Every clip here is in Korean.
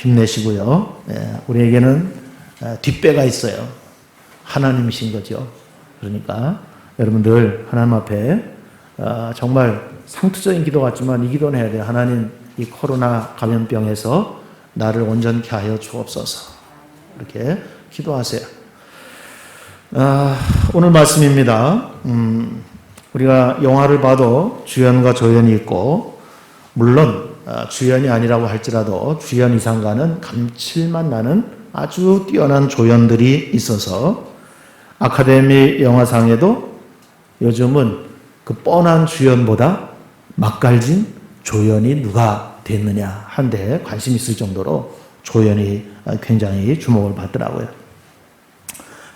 힘내시고요. 우리에게는 뒷배가 있어요. 하나님이신 거죠. 그러니까 여러분 늘 하나님 앞에 정말 상투적인 기도 같지만 이 기도는 해야 돼요. 하나님, 이 코로나 감염병에서 나를 온전케 하여 주옵소서. 이렇게 기도하세요. 오늘 말씀입니다. 우리가 영화를 봐도 주연과 조연이 있고, 물론 주연이 아니라고 할지라도 주연 이상과는 감칠맛 나는 아주 뛰어난 조연들이 있어서 아카데미 영화상에도 요즘은 그 뻔한 주연보다 맛깔진 조연이 누가 됐느냐 한데 관심 있을 정도로 조연이 굉장히 주목을 받더라고요.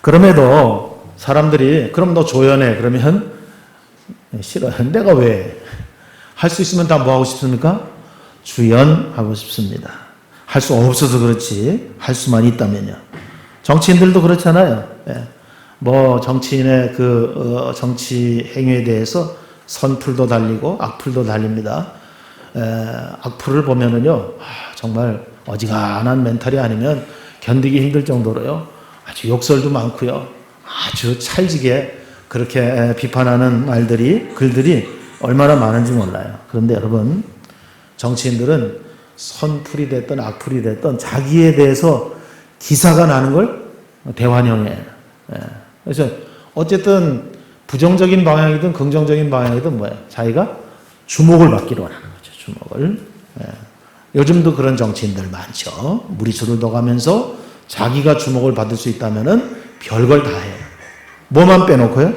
그럼에도 사람들이 그럼 너 조연해 그러면 싫어요. 내가 왜? 할 수 있으면 다 뭐 하고 싶습니까? 주연하고 싶습니다. 할 수 없어서 그렇지 할 수만 있다면요. 정치인들도 그렇잖아요. 뭐 정치인의 그 정치 행위에 대해서 선풀도 달리고 악풀도 달립니다. 악플을 보면은요, 정말 어지간한 멘탈이 아니면 견디기 힘들 정도로요, 아주 욕설도 많고요, 아주 찰지게 그렇게 비판하는 글들이 얼마나 많은지 몰라요. 그런데 여러분, 정치인들은 선풀이 됐든 악풀이 됐든 자기에 대해서 기사가 나는 걸 대환영해요. 그래서 어쨌든 부정적인 방향이든 긍정적인 방향이든 뭐예요? 자기가 주목을 받기로 하는 거죠. 주목을. 요즘도 그런 정치인들 많죠. 무리수를 둬가면서 자기가 주목을 받을 수 있다면은 별걸 다 해요. 뭐만 빼놓고요?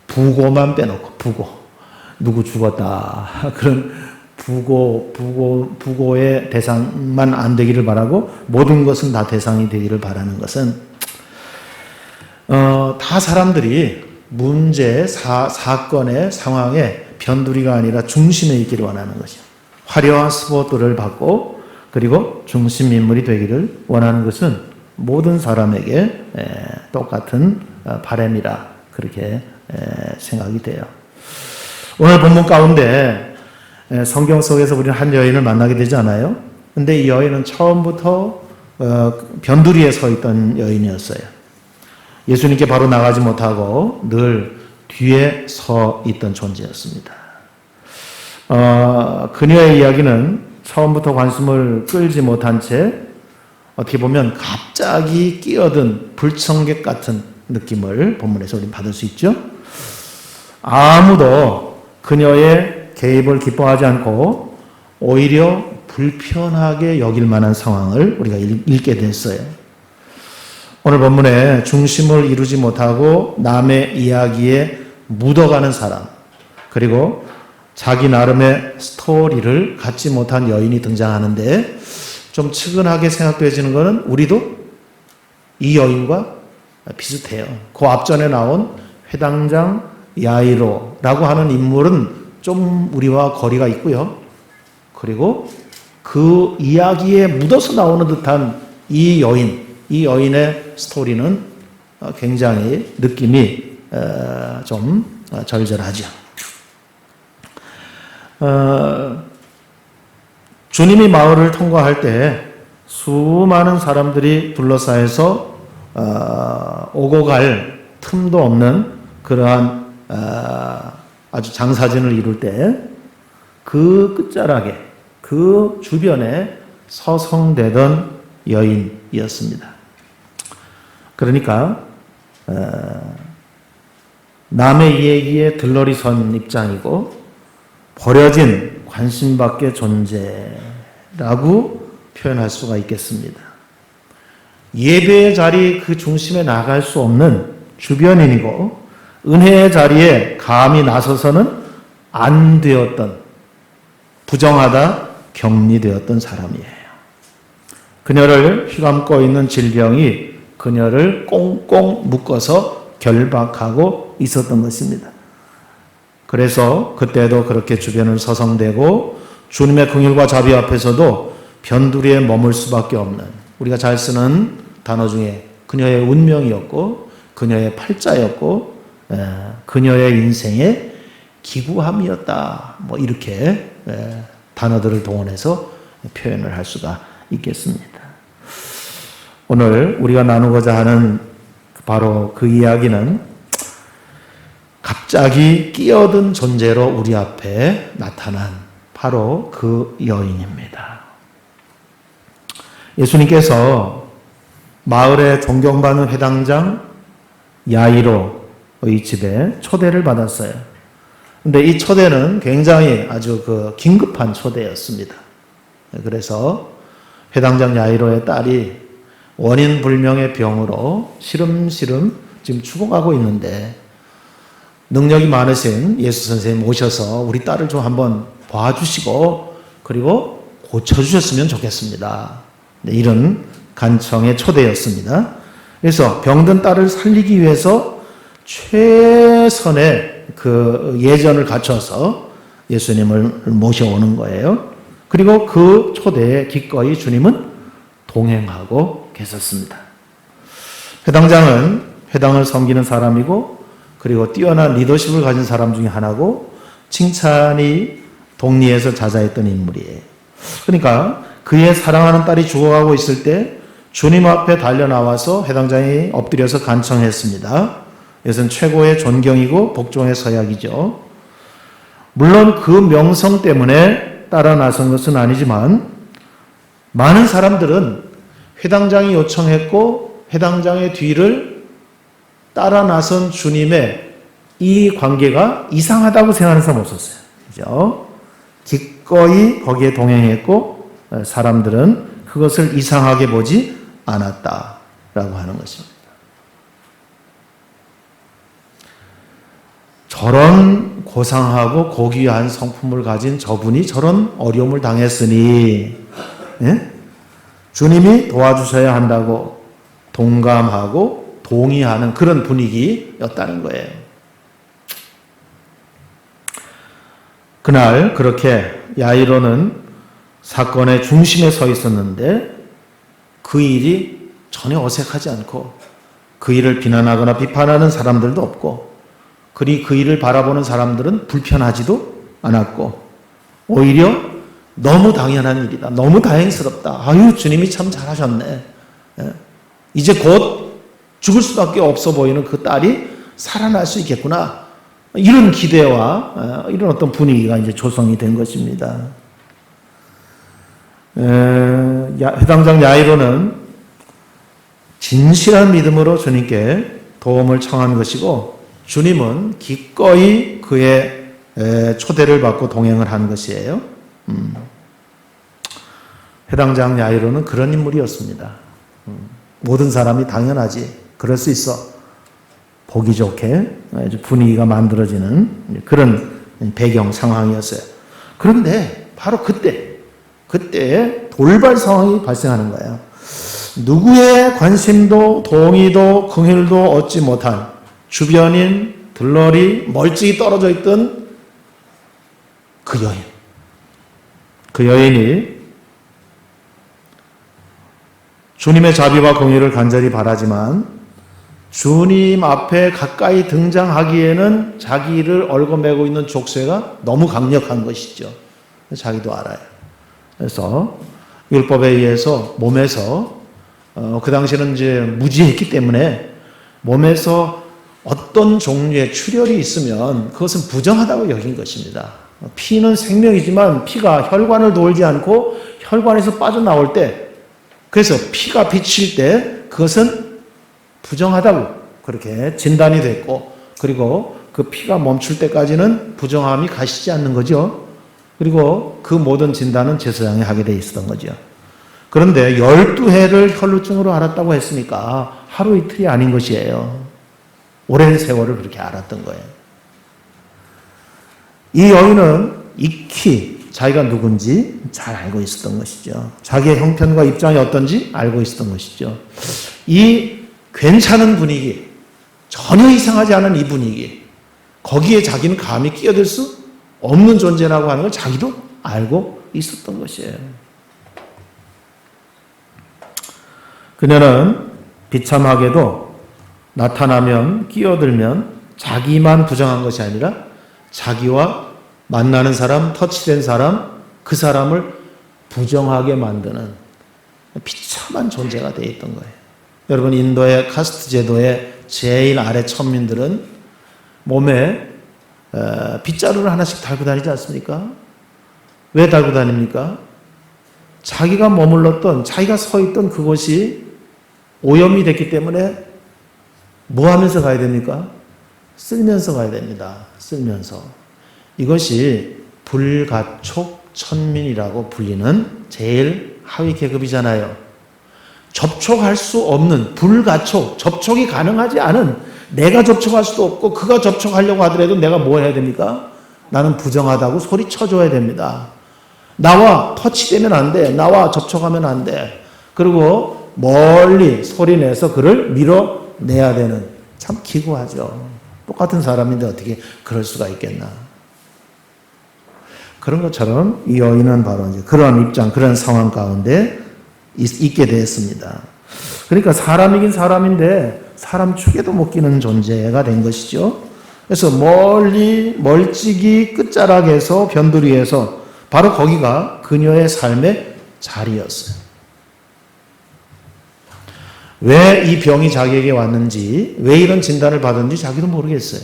부고만 빼놓고, 부고. 누구 죽었다. 그런 부고의 대상만 안 되기를 바라고 모든 것은 다 대상이 되기를 바라는 것은 다 사람들이 문제, 사건의 상황에 변두리가 아니라 중심에 있기를 원하는 것이죠. 화려한 스포트를 받고 그리고 중심 인물이 되기를 원하는 것은 모든 사람에게 똑같은 바람이라 그렇게 생각이 돼요. 오늘 본문 가운데 성경 속에서 우리는 한 여인을 만나게 되지 않아요? 근데 이 여인은 처음부터 변두리에 서 있던 여인이었어요. 예수님께 바로 나가지 못하고 늘 뒤에 서 있던 존재였습니다. 그녀의 이야기는 처음부터 관심을 끌지 못한 채 어떻게 보면 갑자기 끼어든 불청객 같은 느낌을 본문에서 우리는 받을 수 있죠. 아무도 그녀의 개입을 기뻐하지 않고 오히려 불편하게 여길 만한 상황을 우리가 읽게 됐어요. 오늘 본문에 중심을 이루지 못하고 남의 이야기에 묻어가는 사람, 그리고 자기 나름의 스토리를 갖지 못한 여인이 등장하는데 좀 측은하게 생각되어지는 것은 우리도 이 여인과 비슷해요. 그 앞전에 나온 회당장 야이로라고 하는 인물은 좀 우리와 거리가 있고요. 그리고 그 이야기에 묻어서 나오는 듯한 이 여인의 스토리는 굉장히 느낌이 좀 절절하죠. 주님이 마을을 통과할 때 수많은 사람들이 둘러싸여서 오고 갈 틈도 없는 그러한 아주 장사진을 이룰 때 그 끝자락에 그 주변에 서성대던 여인이었습니다. 그러니까 남의 얘기에 들러리 선 입장이고 버려진 관심밖의 존재라고 표현할 수가 있겠습니다. 예배의 자리 그 중심에 나갈 수 없는 주변인이고 은혜의 자리에 감히 나서서는 안 되었던 부정하다 격리되었던 사람이에요. 그녀를 휘감고 있는 질병이 그녀를 꽁꽁 묶어서 결박하고 있었던 것입니다. 그래서 그때도 그렇게 주변을 서성대고 주님의 긍휼과 자비 앞에서도 변두리에 머물 수밖에 없는, 우리가 잘 쓰는 단어 중에 그녀의 운명이었고 그녀의 팔자였고 그녀의 인생의 기구함이었다. 뭐 이렇게 단어들을 동원해서 표현을 할 수가 있겠습니다. 오늘 우리가 나누고자 하는 바로 그 이야기는 갑자기 끼어든 존재로 우리 앞에 나타난 바로 그 여인입니다. 예수님께서 마을에 존경받는 회당장 야이로의 집에 초대를 받았어요. 근데 이 초대는 굉장히 아주 긴급한 초대였습니다. 그래서 회당장 야이로의 딸이 원인 불명의 병으로 시름시름 지금 죽어가고 있는데 능력이 많으신 예수 선생님 오셔서 우리 딸을 좀 한번 봐주시고 그리고 고쳐주셨으면 좋겠습니다. 네, 이런 간청의 초대였습니다. 그래서 병든 딸을 살리기 위해서 최선의 그 예전을 갖춰서 예수님을 모셔오는 거예요. 그리고 그 초대에 기꺼이 주님은 동행하고 계셨습니다. 회당장은 회당을 섬기는 사람이고 그리고 뛰어난 리더십을 가진 사람 중에 하나고 칭찬이 동리에서 자자했던 인물이에요. 그러니까 그의 사랑하는 딸이 죽어가고 있을 때 주님 앞에 달려나와서 회당장이 엎드려서 간청했습니다. 이것은 최고의 존경이고 복종의 서약이죠. 물론 그 명성 때문에 따라 나선 것은 아니지만 많은 사람들은 회당장이 요청했고 회당장의 뒤를 따라 나선 주님의 이 관계가 이상하다고 생각하는 사람 없었어요. 그죠? 기꺼이 거기에 동행했고 사람들은 그것을 이상하게 보지 않았다라고 하는 것입니다. 저런 고상하고 고귀한 성품을 가진 저분이 저런 어려움을 당했으니 예? 주님이 도와주셔야 한다고 동감하고 동의하는 그런 분위기였다는 거예요. 그날 그렇게 야이로는 사건의 중심에 서 있었는데 그 일이 전혀 어색하지 않고 그 일을 비난하거나 비판하는 사람들도 없고 그리 그 일을 바라보는 사람들은 불편하지도 않았고 오히려 너무 당연한 일이다. 너무 다행스럽다. 아유 주님이 참 잘하셨네. 이제 곧 죽을 수밖에 없어 보이는 그 딸이 살아날 수 있겠구나. 이런 기대와 이런 어떤 분위기가 이제 조성이 된 것입니다. 회당장 야이로는 진실한 믿음으로 주님께 도움을 청한 것이고 주님은 기꺼이 그의 초대를 받고 동행을 한 것이에요. 회당장 야이로는 그런 인물이었습니다. 모든 사람이 당연하지. 그럴 수 있어. 보기 좋게 분위기가 만들어지는 그런 배경 상황이었어요. 그런데 바로 그때 돌발 상황이 발생하는 거예요. 누구의 관심도 동의도 긍휼도 얻지 못한 주변인 들러리 멀찍이 떨어져 있던 그 여인. 그 여인이 주님의 자비와 긍휼을 간절히 바라지만 주님 앞에 가까이 등장하기에는 자기를 얽어매고 있는 족쇄가 너무 강력한 것이죠. 자기도 알아요. 그래서 율법에 의해서 몸에서 그 당시에는 이제 무지했기 때문에 몸에서 어떤 종류의 출혈이 있으면 그것은 부정하다고 여긴 것입니다. 피는 생명이지만 피가 혈관을 돌지 않고 혈관에서 빠져나올 때 그래서 피가 비칠 때 그것은 부정하다고 그렇게 진단이 됐고 그리고 그 피가 멈출 때까지는 부정함이 가시지 않는 거죠. 그리고 그 모든 진단은 제사장이 하게 돼 있었던 거죠. 그런데 12해를 혈루증으로 앓았다고 했으니까 하루 이틀이 아닌 것이에요. 오랜 세월을 그렇게 앓았던 거예요. 이 여인은 익히 자기가 누군지 잘 알고 있었던 것이죠. 자기의 형편과 입장이 어떤지 알고 있었던 것이죠. 이 괜찮은 분위기, 전혀 이상하지 않은 이 분위기, 거기에 자기는 감히 끼어들 수 없는 존재라고 하는 걸 자기도 알고 있었던 것이에요. 그녀는 비참하게도 나타나면 끼어들면 자기만 부정한 것이 아니라 자기와 만나는 사람, 터치된 사람, 그 사람을 부정하게 만드는 비참한 존재가 되어 있던 거예요. 여러분, 인도의 카스트 제도의 제일 아래 천민들은 몸에 빗자루를 하나씩 달고 다니지 않습니까? 왜 달고 다닙니까? 자기가 머물렀던, 자기가 서 있던 그곳이 오염이 됐기 때문에 뭐 하면서 가야 됩니까? 쓸면서 가야 됩니다. 쓸면서. 이것이 불가촉 천민이라고 불리는 제일 하위 계급이잖아요. 접촉할 수 없는 불가촉, 접촉이 가능하지 않은, 내가 접촉할 수도 없고 그가 접촉하려고 하더라도 내가 뭐 해야 됩니까? 나는 부정하다고 소리쳐줘야 됩니다. 나와 터치되면 안 돼. 나와 접촉하면 안 돼. 그리고 멀리 소리내서 그를 밀어내야 되는, 참 기구하죠. 똑같은 사람인데 어떻게 그럴 수가 있겠나. 그런 것처럼 이 여인은 바로 이제 그런 입장, 그런 상황 가운데 있게 되었습니다. 그러니까 사람이긴 사람인데 사람 축에도 못 끼는 존재가 된 것이죠. 그래서 멀리 멀찍이 끝자락에서 변두리에서 바로 거기가 그녀의 삶의 자리였어요. 왜 이 병이 자기에게 왔는지, 왜 이런 진단을 받았는지 자기도 모르겠어요.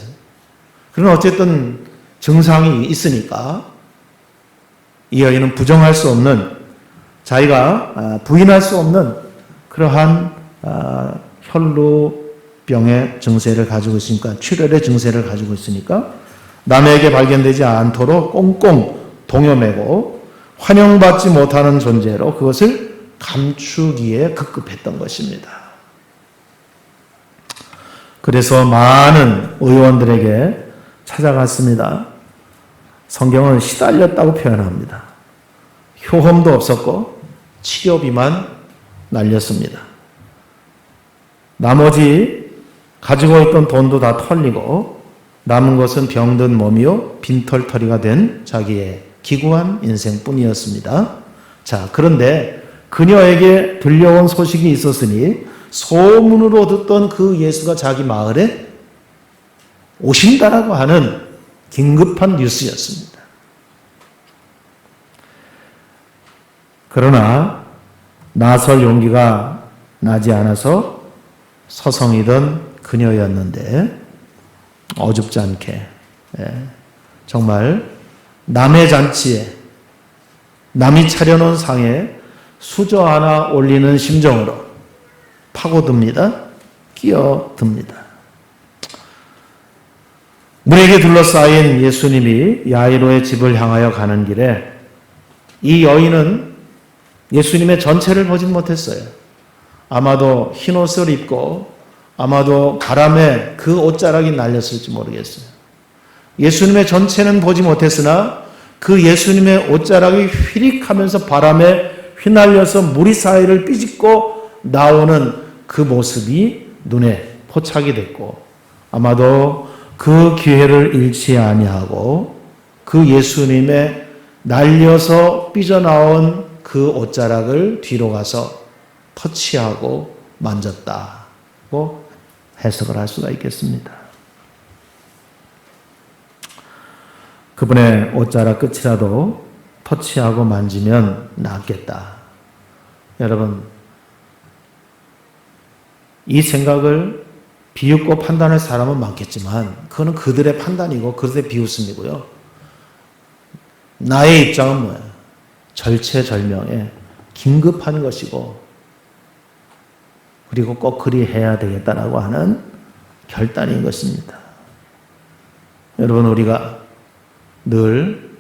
그러나 어쨌든 증상이 있으니까 이 여인은 부정할 수 없는, 자기가 부인할 수 없는 그러한 혈루병의 증세를 가지고 있으니까, 출혈의 증세를 가지고 있으니까 남에게 발견되지 않도록 꽁꽁 동여매고 환영받지 못하는 존재로 그것을 감추기에 급급했던 것입니다. 그래서 많은 의원들에게 찾아갔습니다. 성경은 시달렸다고 표현합니다. 효험도 없었고 치료비만 날렸습니다. 나머지 가지고 있던 돈도 다 털리고 남은 것은 병든 몸이요 빈털터리가 된 자기의 기구한 인생뿐이었습니다. 자, 그런데 그녀에게 들려온 소식이 있었으니 소문으로 듣던 그 예수가 자기 마을에 오신다라고 하는 긴급한 뉴스였습니다. 그러나 나설 용기가 나지 않아서 서성이던 그녀였는데 어줍지 않게 정말 남의 잔치에, 남이 차려놓은 상에 수저 하나 올리는 심정으로 파고듭니다. 끼어듭니다. 물에게 둘러싸인 예수님이 야이로의 집을 향하여 가는 길에 이 여인은 예수님의 전체를 보진 못했어요. 아마도 흰 옷을 입고 아마도 바람에 그 옷자락이 날렸을지 모르겠어요. 예수님의 전체는 보지 못했으나 그 예수님의 옷자락이 휘릭하면서 바람에 휘날려서 무리 사이를 삐짓고 나오는 그 모습이 눈에 포착이 됐고, 아마도 그 기회를 잃지 아니하고 그 예수님의 날려서 삐져나온 그 옷자락을 뒤로 가서 터치하고 만졌다고 해석을 할 수가 있겠습니다. 그분의 옷자락 끝이라도 터치하고 만지면 낫겠다. 여러분, 이 생각을 비웃고 판단할 사람은 많겠지만 그거는 그들의 판단이고 그들의 비웃음이고요. 나의 입장은 뭐예요? 절체절명에 긴급한 것이고 그리고 꼭 그리해야 되겠다라고 하는 결단인 것입니다. 여러분, 우리가 늘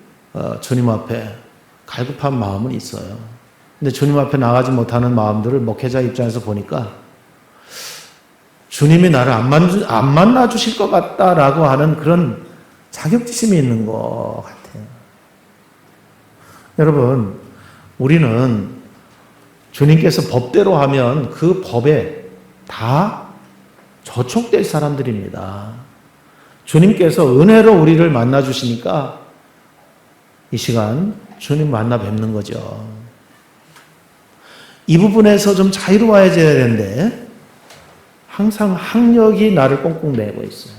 주님 앞에 갈급한 마음은 있어요. 근데 주님 앞에 나가지 못하는 마음들을 목회자 입장에서 보니까 주님이 나를 안 만나 주실 것 같다라고 하는 그런 자격지심이 있는 것 같아요. 여러분, 우리는 주님께서 법대로 하면 그 법에 다 저촉될 사람들입니다. 주님께서 은혜로 우리를 만나 주시니까 이 시간 주님 만나 뵙는 거죠. 이 부분에서 좀 자유로워져야 되는데 항상 학력이 나를 꽁꽁 매고 있어요.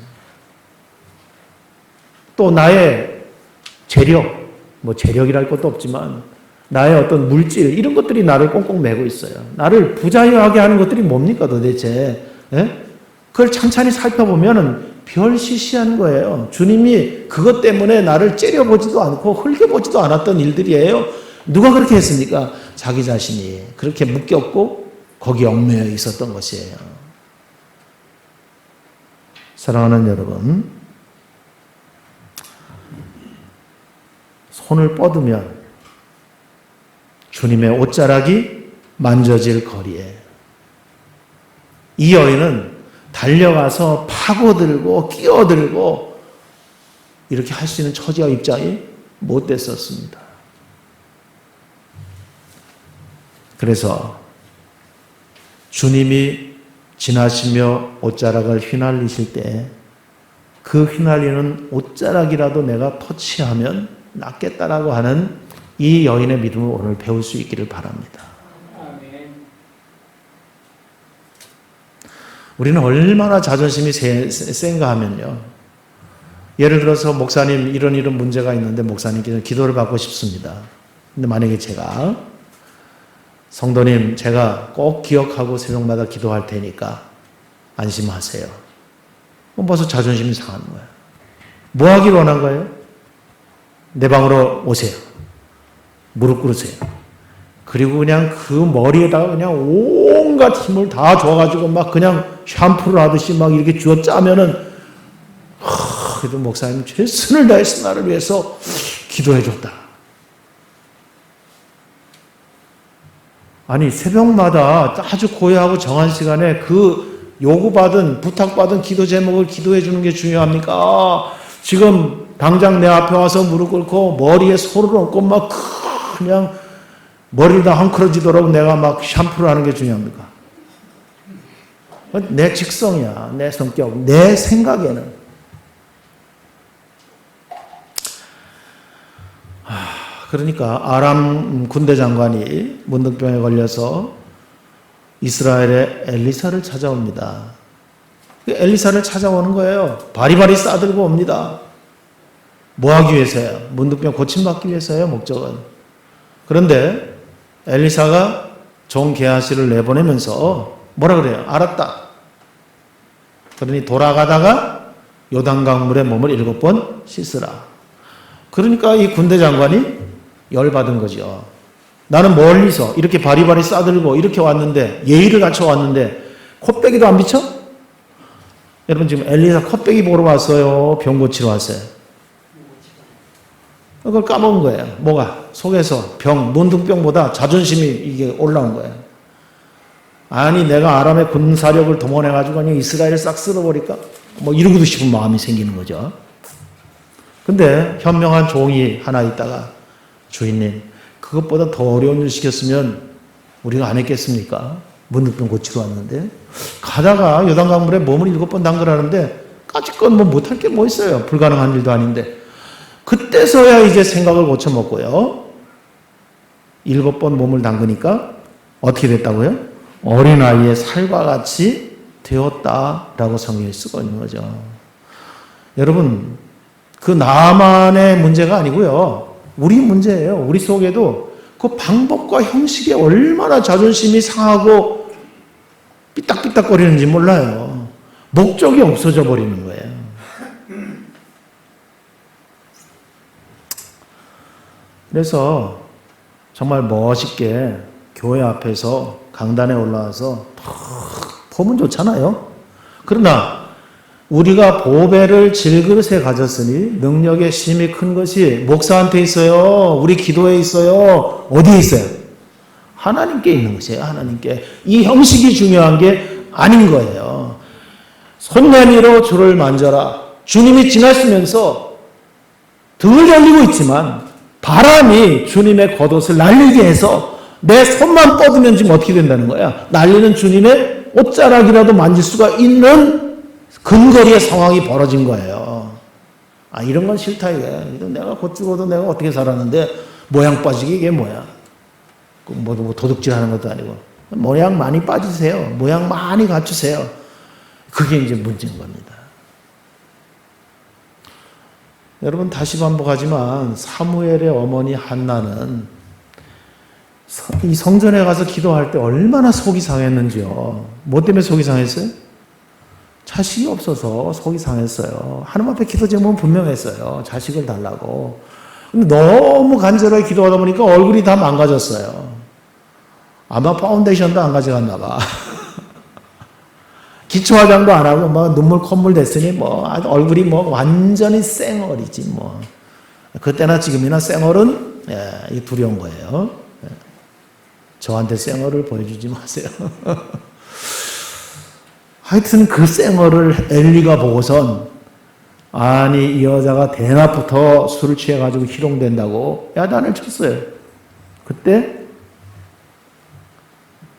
또 나의 재력, 재력이랄 것도 없지만 나의 어떤 물질 이런 것들이 나를 꽁꽁 매고 있어요. 나를 부자유하게 하는 것들이 뭡니까 도대체? 예? 그걸 찬찬히 살펴보면은 별시시한 거예요. 주님이 그것 때문에 나를 째려보지도 않고 흘겨보지도 않았던 일들이에요. 누가 그렇게 했습니까? 자기 자신이 그렇게 묶였고 거기에 얽매여 있었던 것이에요. 사랑하는 여러분, 손을 뻗으면 주님의 옷자락이 만져질 거리에 이 여인은 달려가서 파고들고 끼어들고 이렇게 할 수 있는 처지와 입장이 못 됐었습니다. 그래서 주님이 지나시며 옷자락을 휘날리실 때 그 휘날리는 옷자락이라도 내가 터치하면 낫겠다라고 하는 이 여인의 믿음을 오늘 배울 수 있기를 바랍니다. 우리는 얼마나 자존심이 센가 하면요. 예를 들어서 목사님 이런 문제가 있는데 목사님께서 기도를 받고 싶습니다. 근데 만약에 제가 성도님 제가 꼭 기억하고 새벽마다 기도할 테니까 안심하세요. 그럼 벌써 자존심이 상하는 거예요. 뭐 하길 원한 거예요? 내 방으로 오세요. 무릎 꿇으세요. 그리고 그냥 그 머리에다가 그냥 온갖 힘을 다 줘가지고 막 그냥 샴푸를 하듯이 막 이렇게 쥐어 짜면은, 그래도 목사님 최선을 다해서 나를 위해서 기도해 줬다. 아니, 새벽마다 아주 고요하고 정한 시간에 그 요구받은, 부탁받은 기도 제목을 기도해 주는 게 중요합니까? 지금 당장 내 앞에 와서 무릎 꿇고 머리에 소를 얹고 막 그냥 머리를 다 헝클어지도록 내가 막 샴푸를 하는 게 중요합니까? 내 직성이야, 내 성격, 내 생각에는. 그러니까 아람 군대 장관이 문둥병에 걸려서 이스라엘의 엘리사를 찾아옵니다. 엘리사를 찾아오는 거예요. 바리바리 싸들고 옵니다. 뭐 하기 위해서요? 문둥병 고침받기 위해서요, 목적은. 그런데 엘리사가 종 게하시를 내보내면서 뭐라 그래요? 알았다. 그러니 돌아가다가 요단강 물에 몸을 7번 씻으라. 그러니까 이 군대 장관이 열받은 거죠. 나는 멀리서 이렇게 바리바리 싸들고 이렇게 왔는데, 예의를 갖춰 왔는데 콧배기도 안 비쳐? 여러분 지금 엘리사 콧배기 보러 왔어요? 병 고치러 왔어요? 그걸 까먹은 거예요. 뭐가? 속에서 병, 문둥병보다 자존심이 이게 올라온 거예요. 아니 내가 아람의 군사력을 동원해가지고 그냥 이스라엘을 싹 쓸어버릴까? 뭐 이러고도 싶은 마음이 생기는 거죠. 근데 현명한 종이 하나 있다가, 주인님 그것보다 더 어려운 일 시켰으면 우리가 안 했겠습니까? 문둥병 고치러 왔는데 가다가 요단강물에 몸을 7번 담그라는데 까짓건 뭐 못할 게 뭐 있어요. 불가능한 일도 아닌데. 그때서야 이제 생각을 고쳐먹고요. 7번 몸을 담그니까 어떻게 됐다고요? 어린아이의 살과 같이 되었다라고 성경에 쓰고 있는 거죠. 여러분, 그 나만의 문제가 아니고요. 우리 문제예요. 우리 속에도 그 방법과 형식에 얼마나 자존심이 상하고 삐딱삐딱거리는지 몰라요. 목적이 없어져 버리는 거예요. 그래서 정말 멋있게 교회 앞에서 강단에 올라와서 보면 좋잖아요. 그러나 우리가 보배를 질그릇에 가졌으니 능력의 힘이 큰 것이 목사한테 있어요. 우리 기도에 있어요. 어디에 있어요? 하나님께 있는 것이에요. 하나님께. 이 형식이 중요한 게 아닌 거예요. 손내밀어 주를 만져라. 주님이 지나시면서 등을 돌리고 있지만 바람이 주님의 겉옷을 날리게 해서 내 손만 뻗으면 지금 어떻게 된다는 거야? 날리는 주님의 옷자락이라도 만질 수가 있는 근거리의 상황이 벌어진 거예요. 아, 이런 건 싫다, 이게. 내가 곧 죽어도 내가 어떻게 살았는데, 모양 빠지기 이게 뭐야? 뭐 도둑질 하는 것도 아니고. 모양 많이 빠지세요. 모양 많이 갖추세요. 그게 이제 문제인 겁니다. 여러분, 다시 반복하지만, 사무엘의 어머니 한나는 이 성전에 가서 기도할 때 얼마나 속이 상했는지요. 뭐 때문에 속이 상했어요? 자식이 없어서 속이 상했어요. 하나님 앞에 기도 제목은 분명했어요. 자식을 달라고. 근데 너무 간절하게 기도하다 보니까 얼굴이 다 망가졌어요. 아마 파운데이션도 안 가져갔나 봐. 기초 화장도 안 하고 뭐 눈물 콧물 됐으니 뭐 얼굴이 뭐 완전히 쌩얼이지 뭐. 그때나 지금이나 쌩얼은 두려운 거예요. 저한테 쌩얼을 보여주지 마세요. 하여튼 그 쌩얼을 엘리가 보고선 아니 이 여자가 대낮부터 술을 취해가지고 희롱된다고 야단을 쳤어요. 그때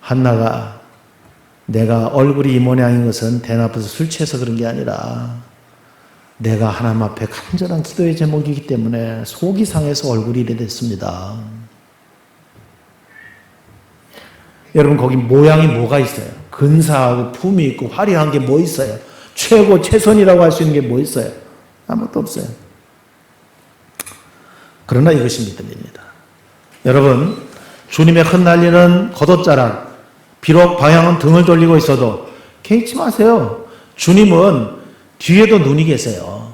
한나가 내가 얼굴이 이 모양인 것은 대낮부터 술 취해서 그런 게 아니라 내가 하나님 앞에 간절한 기도의 제목이기 때문에 속이 상해서 얼굴이 이래 됐습니다. 여러분 거기 모양이 뭐가 있어요? 근사하고 품이 있고 화려한 게 뭐 있어요? 최고 최선이라고 할 수 있는 게 뭐 있어요? 아무것도 없어요. 그러나 이것이 믿음입니다. 여러분 주님의 흩날리는 겉옷자락 비록 방향은 등을 돌리고 있어도 개의치 마세요. 주님은 뒤에도 눈이 계세요.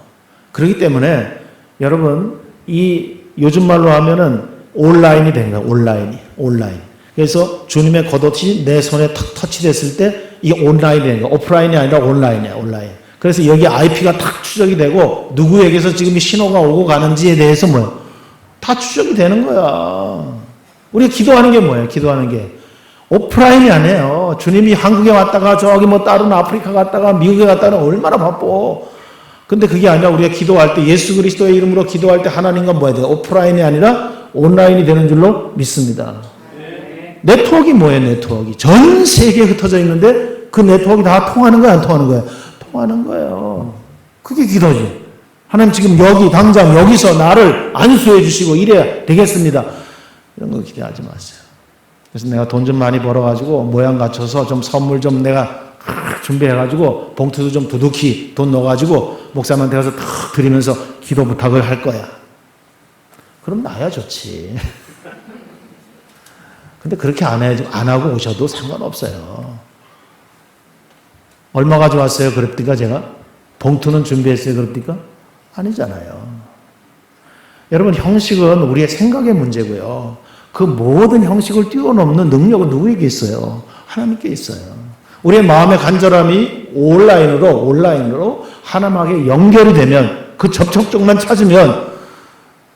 그렇기 때문에 여러분 이 요즘 말로 하면은 온라인이 된 거예요. 온라인. 그래서 주님의 겉옷이 내 손에 탁 터치됐을 때 이게 온라인이 되는 거예요. 오프라인이 아니라 온라인이야. 온라인. 그래서 여기 IP가 탁 추적이 되고 누구에게서 지금 이 신호가 오고 가는지에 대해서 뭐예요? 다 추적이 되는 거야. 우리가 기도하는 게 뭐예요? 기도하는 게 오프라인이 아니에요. 주님이 한국에 왔다가 저기 뭐 다른 아프리카 갔다가 미국에 갔다가 얼마나 바빠. 근데 그게 아니라 우리가 기도할 때 예수 그리스도의 이름으로 기도할 때 하나님과 뭐 해야 돼요? 오프라인이 아니라 온라인이 되는 줄로 믿습니다. 네트워크가 뭐예요? 네트워크. 전 세계에 흩어져 있는데 그 네트워크가 다 통하는 거야? 안 통하는 거야? 통하는 거예요. 그게 기도지. 하나님 지금 여기 당장 여기서 나를 안수해 주시고 이래야 되겠습니다. 이런 거 기대하지 마세요. 그래서 내가 돈 좀 많이 벌어가지고 모양 갖춰서 좀 선물 좀 내가 준비해가지고 봉투도 좀 두둑히 돈 넣어가지고 목사님한테 가서 탁 드리면서 기도 부탁을 할 거야. 그럼 나야 좋지. 근데 그렇게 안 하고 오셔도 상관없어요. 얼마 가져왔어요? 그럽니까 제가? 봉투는 준비했어요? 그럽니까? 아니잖아요. 여러분 형식은 우리의 생각의 문제고요. 그 모든 형식을 뛰어넘는 능력은 누구에게 있어요? 하나님께 있어요. 우리의 마음의 간절함이 온라인으로 하나님에게 연결이 되면 그 접촉점만 찾으면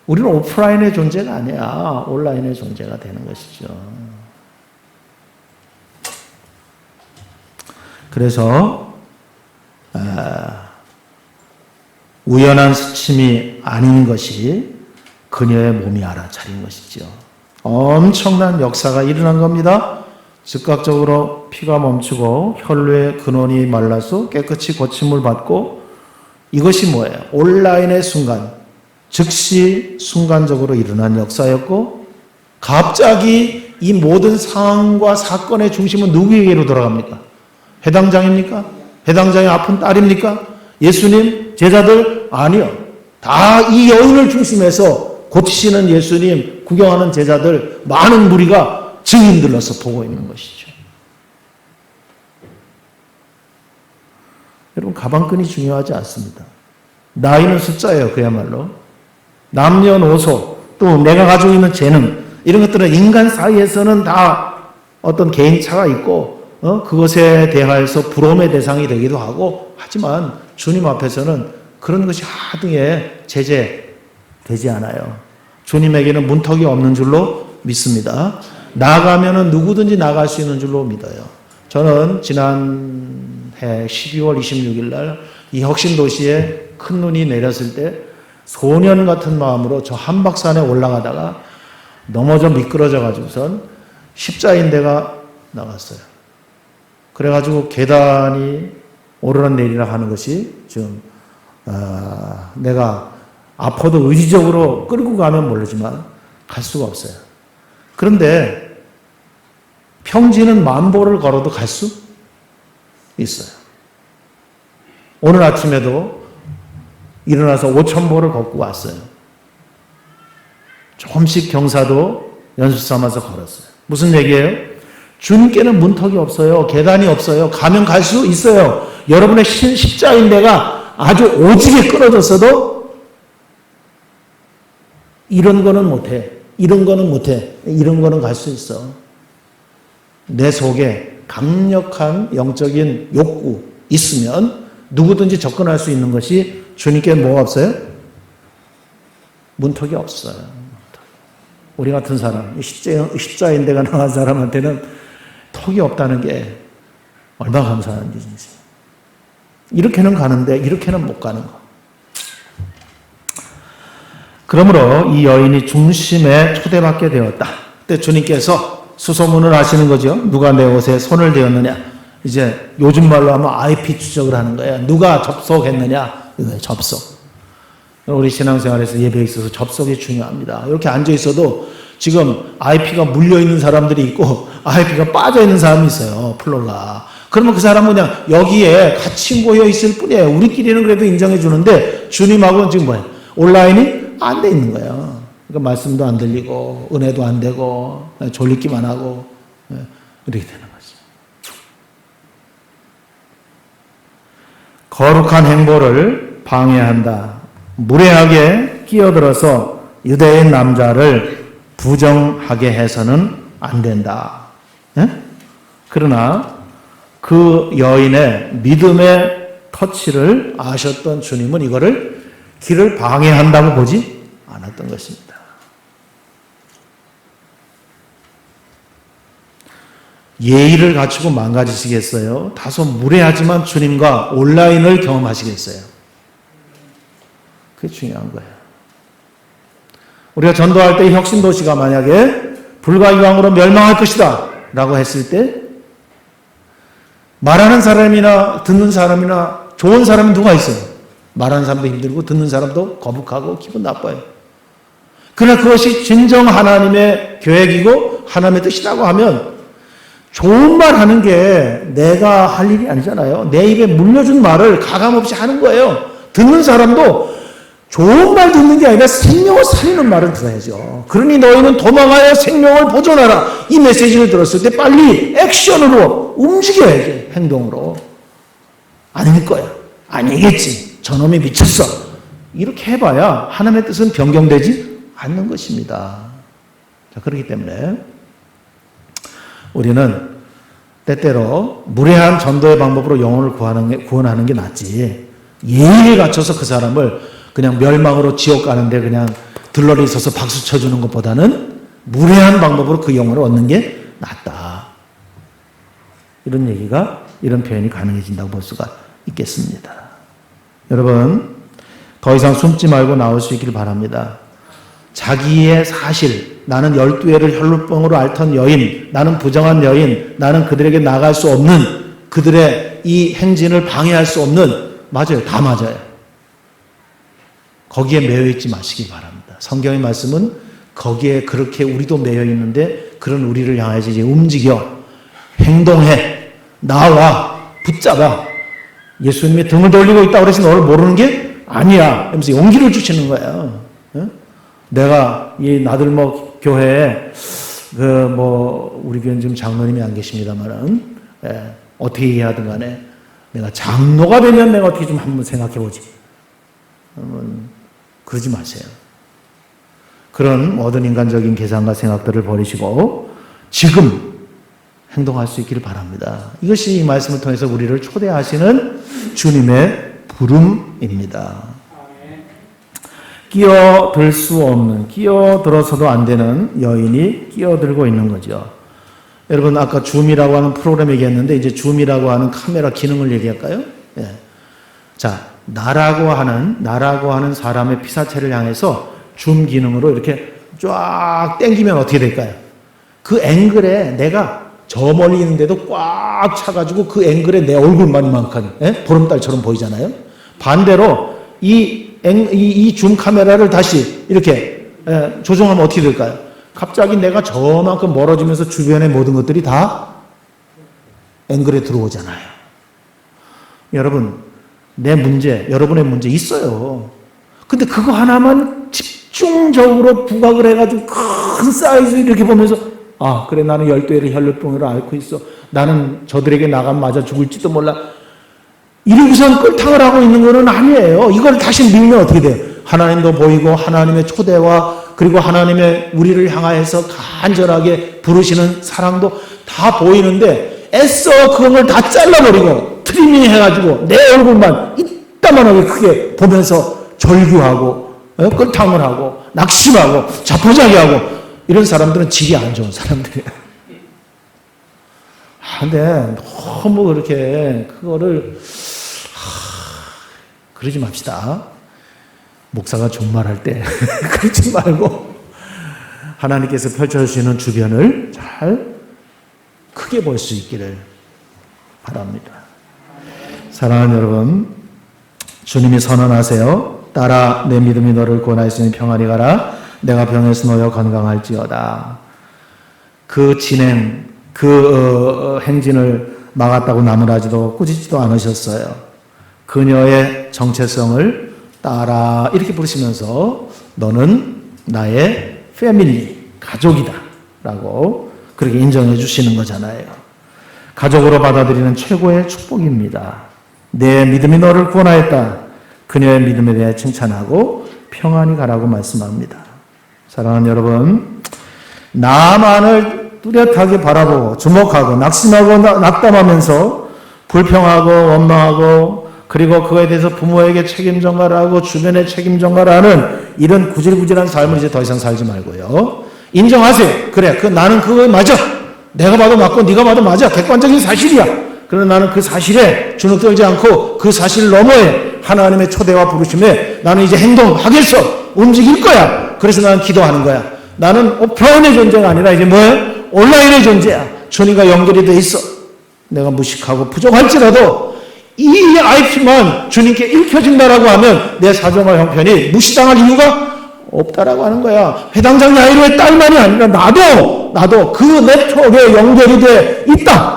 우리는 오프라인의 존재가 아니야. 온라인의 존재가 되는 것이죠. 그래서 우연한 스침이 아닌 것이 그녀의 몸이 알아차린 것이죠. 엄청난 역사가 일어난 겁니다. 즉각적으로 피가 멈추고 혈류의 근원이 말라서 깨끗이 고침을 받고 이것이 뭐예요? 온라인의 순간, 즉시 순간적으로 일어난 역사였고 갑자기 이 모든 상황과 사건의 중심은 누구에게로 돌아갑니까? 해당장입니까? 해당장의 아픈 딸입니까? 예수님? 제자들? 아니요. 다 이 여인을 중심해서 고치시는 예수님, 구경하는 제자들, 많은 무리가 증인들로서 보고 있는 것이죠. 여러분, 가방끈이 중요하지 않습니다. 나이는 숫자예요, 그야말로. 남녀노소, 또 내가 가지고 있는 재능, 이런 것들은 인간 사이에서는 다 어떤 개인차가 있고, 그것에 대하여서 부러움의 대상이 되기도 하고, 하지만 주님 앞에서는 그런 것이 하등에 제재되지 않아요. 주님에게는 문턱이 없는 줄로 믿습니다. 나가면은 누구든지 나갈 수 있는 줄로 믿어요. 저는 지난해 12월 26일 날 이 혁신도시에 큰 눈이 내렸을 때 소년 같은 마음으로 저 한박산에 올라가다가 넘어져 미끄러져 가지고선 십자인대가 나갔어요. 그래가지고 계단이 오르락내리락 하는 것이 지금 내가 아파도 의지적으로 끌고 가면 모르지만 갈 수가 없어요. 그런데 평지는 10,000보를 걸어도 갈 수 있어요. 오늘 아침에도 일어나서 5,000보를 걷고 왔어요. 조금씩 경사도 연습 삼아서 걸었어요. 무슨 얘기예요? 주님께는 문턱이 없어요. 계단이 없어요. 가면 갈 수 있어요. 여러분의 십자인대가 아주 오지게 끊어졌어도 이런 거는 못해. 이런 거는 못해. 이런 거는 갈 수 있어. 내 속에 강력한 영적인 욕구 있으면 누구든지 접근할 수 있는 것이 주님께 뭐가 없어요? 문턱이 없어요. 우리 같은 사람, 십자인대가 나간 사람한테는 턱이 없다는 게 얼마나 감사한 일인지. 이렇게는 가는데 이렇게는 못 가는 거. 그러므로 이 여인이 중심에 초대받게 되었다. 그때 주님께서 수소문을 하시는 거죠. 누가 내 옷에 손을 대었느냐. 이제 요즘 말로 하면 IP 추적을 하는 거예요. 누가 접속했느냐. 접속. 우리 신앙생활에서 예배에 있어서 접속이 중요합니다. 이렇게 앉아있어도 지금 IP가 물려있는 사람들이 있고 IP가 빠져있는 사람이 있어요. 플로가. 그러면 그 사람은 그냥 여기에 같이 모여있을 뿐이에요. 우리끼리는 그래도 인정해 주는데 주님하고는 지금 뭐예요? 온라인이 안 돼 있는 거예요. 그러니까 말씀도 안 들리고 은혜도 안 되고 졸리기만 하고 이렇게 되는 거죠. 거룩한 행보를 방해한다. 무례하게 끼어들어서 유대인 남자를 부정하게 해서는 안 된다. 그러나 그 여인의 믿음의 터치를 아셨던 주님은 이거를 길을 방해한다고 보지 않았던 것입니다. 예의를 갖추고 망가지시겠어요? 다소 무례하지만 주님과 온라인을 경험하시겠어요? 그게 중요한 거예요. 우리가 전도할 때 혁신도시가 만약에 불과 이왕으로 멸망할 것이다 라고 했을 때 말하는 사람이나 듣는 사람이나 좋은 사람이 누가 있어요? 말하는 사람도 힘들고 듣는 사람도 거북하고 기분 나빠요. 그러나 그것이 진정 하나님의 계획이고 하나님의 뜻이라고 하면 좋은 말 하는 게 내가 할 일이 아니잖아요. 내 입에 물려준 말을 가감없이 하는 거예요. 듣는 사람도 좋은 말 듣는 게 아니라 생명을 살리는 말을 들어야죠. 그러니 너희는 도망하여 생명을 보존하라. 이 메시지를 들었을 때 빨리 액션으로 움직여야지. 행동으로. 아닐 거야. 아니겠지. 저놈이 미쳤어. 이렇게 해봐야 하나님의 뜻은 변경되지 않는 것입니다. 자, 그렇기 때문에 우리는 때때로 무례한 전도의 방법으로 영혼을 구원하는 게 낫지. 예의를 갖춰서 그 사람을 그냥 멸망으로 지옥 가는데 그냥 들러리 있어서 박수 쳐주는 것보다는 무례한 방법으로 그 영혼을 얻는 게 낫다. 이런 얘기가, 이런 표현이 가능해진다고 볼 수가 있겠습니다. 여러분, 더 이상 숨지 말고 나올 수 있기를 바랍니다. 자기의 사실, 나는 12해를 혈루병으로 앓던 여인, 나는 부정한 여인, 나는 그들에게 나갈 수 없는, 그들의 이 행진을 방해할 수 없는, 맞아요. 다 맞아요. 거기에 매여 있지 마시기 바랍니다. 성경의 말씀은 거기에 그렇게 우리도 매여 있는데 그런 우리를 향해서 이제 움직여, 행동해, 나와, 붙잡아. 예수님이 등을 돌리고 있다고 그래서 너를 모르는 게 아니야. 하면서 용기를 주시는 거예요. 내가 이 나들목 교회에 우리 교회는 지금 장로님이 안 계십니다만은 어떻게 해야든 간에 내가 장로가 되면 내가 어떻게 좀 한번 생각해 보지. 그러지 마세요. 그런 모든 인간적인 계산과 생각들을 버리시고 지금 행동할 수 있기를 바랍니다. 이것이 이 말씀을 통해서 우리를 초대하시는 주님의 부름입니다. 끼어들 수 없는, 끼어들어서도 안 되는 여인이 끼어들고 있는 거죠. 여러분 아까 줌이라고 하는 프로그램 얘기했는데 이제 줌이라고 하는 카메라 기능을 얘기할까요? 예. 자, 나라고 하는 사람의 피사체를 향해서 줌 기능으로 이렇게 쫙 당기면 어떻게 될까요? 그 앵글에 내가 저 멀리 있는데도 꽉 차가지고 그 앵글에 내 얼굴만큼까지 보름달처럼 보이잖아요. 반대로 이 줌 카메라를 다시 이렇게 조정하면 어떻게 될까요? 갑자기 내가 저만큼 멀어지면서 주변의 모든 것들이 다 앵글에 들어오잖아요. 여러분, 내 문제, 여러분의 문제 있어요. 근데 그거 하나만 집중적으로 부각을 해가지고 큰 사이즈 이렇게 보면서 아 그래 나는 열두해를 혈루병으로 앓고 있어. 나는 저들에게 나가면 맞아 죽을지도 몰라. 이러고선 끌탕을 하고 있는 거는 아니에요. 이걸 다시 밀면 어떻게 돼요? 하나님도 보이고 하나님의 초대와 그리고 하나님의 우리를 향하여서 간절하게 부르시는 사랑도 다 보이는데 애써 그런 걸 다 잘라버리고 트리밍 해가지고 내 얼굴만 이따만하게 크게 보면서 절규하고 끌탕을 하고 낙심하고 자포자기하고 이런 사람들은 질이 안 좋은 사람들이에요. 근데 너무 그렇게 그거를 그러지 맙시다. 목사가 종말할 때 그러지 말고 하나님께서 펼쳐주시는 주변을 잘 크게 볼 수 있기를 바랍니다. 사랑하는 여러분, 주님이 선언하세요. 따라 내 믿음이 너를 구원하였으니 평안히 가라. 내가 병에서 놓여 건강할지어다. 그 진행, 그 행진을 막았다고 나무라지도 꾸짖지도 않으셨어요. 그녀의 정체성을 따라 이렇게 부르시면서 너는 나의 패밀리, 가족이다 라고 그렇게 인정해 주시는 거잖아요. 가족으로 받아들이는 최고의 축복입니다. 내 믿음이 너를 구원하였다. 그녀의 믿음에 대해 칭찬하고 평안히 가라고 말씀합니다. 사랑하는 여러분, 나만을 뚜렷하게 바라보고 주목하고 낙심하고 낙담하면서 불평하고 원망하고 그리고 그거에 대해서 부모에게 책임 전가를 하고 주변에 책임 전가를 하는 이런 구질구질한 삶을 이제 더 이상 살지 말고요. 인정하세요. 그래, 나는 그거 맞아. 내가 봐도 맞고 네가 봐도 맞아. 객관적인 사실이야. 그러나 나는 그 사실에 주눅들지 않고 그 사실 너머에 하나님의 초대와 부르심에 나는 이제 행동하겠어. 움직일 거야. 그래서 나는 기도하는 거야. 나는 오프라인의 존재가 아니라 이제 뭐예요? 온라인의 존재야. 주님과 연결이 돼 있어. 내가 무식하고 부족할지라도 이 IP만 주님께 읽혀진다라고 하면 내 사정과 형편이 무시당할 이유가 없다라고 하는 거야. 회당장 야이로의 딸만이 아니라 나도 그 네트워크에 연결이 돼 있다.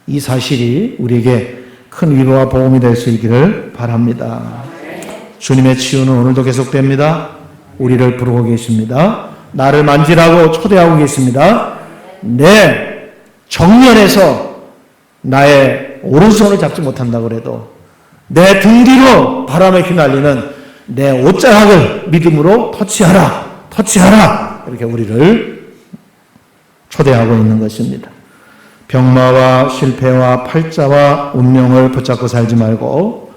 이 사실이 우리에게 큰 위로와 보험이 될 수 있기를 바랍니다. 주님의 치유는 오늘도 계속됩니다. 우리를 부르고 계십니다. 나를 만지라고 초대하고 계십니다. 내 정면에서 나의 오른손을 잡지 못한다고 그래도 내 등 뒤로 바람에 휘날리는 내 옷자락을 믿음으로 터치하라. 이렇게 우리를 초대하고 있는 것입니다. 병마와 실패와 팔자와 운명을 붙잡고 살지 말고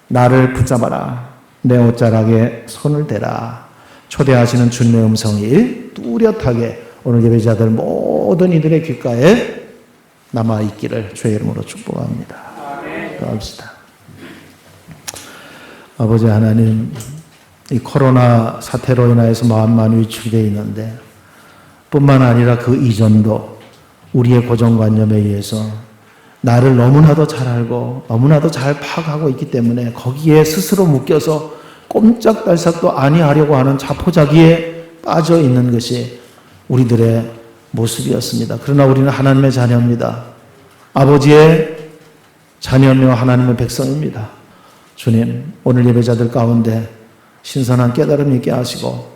나를 붙잡아라. 내 옷자락에 손을 대라. 초대하시는 주님의 음성이 뚜렷하게 오늘 예배자들 모든 이들의 귓가에 남아있기를 주의 이름으로 축복합니다. 기도합시다. 아버지 하나님, 이 코로나 사태로 인하여서 마음 많이 위축되어 있는데 뿐만 아니라 그 이전도 우리의 고정관념에 의해서 나를 너무나도 잘 알고 너무나도 잘 파악하고 있기 때문에 거기에 스스로 묶여서 꼼짝달싹도 아니하려고 하는 자포자기에 빠져 있는 것이 우리들의 모습이었습니다. 그러나 우리는 하나님의 자녀입니다. 아버지의 자녀며 하나님의 백성입니다. 주님, 오늘 예배자들 가운데 신선한 깨달음이 있게 하시고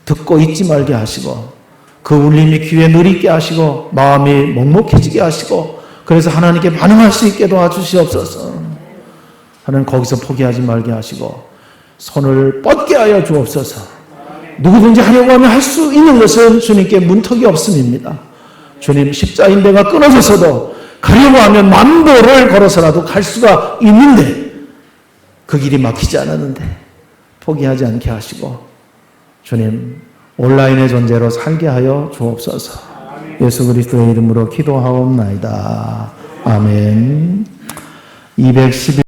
듣고 잊지 말게 하시고 그 울림이 귀에 늘 있게 하시고 마음이 먹먹해지게 하시고 그래서 하나님께 반응할 수 있게 도와주시옵소서. 하나님 거기서 포기하지 말게 하시고 손을 뻗게 하여 주옵소서. 누구든지 하려고 하면 할 수 있는 것은 주님께 문턱이 없음입니다. 주님, 십자인대가 끊어져서도 가려고 하면 만보를 걸어서라도 갈 수가 있는데 그 길이 막히지 않았는데 포기하지 않게 하시고 주님, 온라인의 존재로 살게 하여 주옵소서. 예수 그리스도의 이름으로 기도하옵나이다. 아멘. 211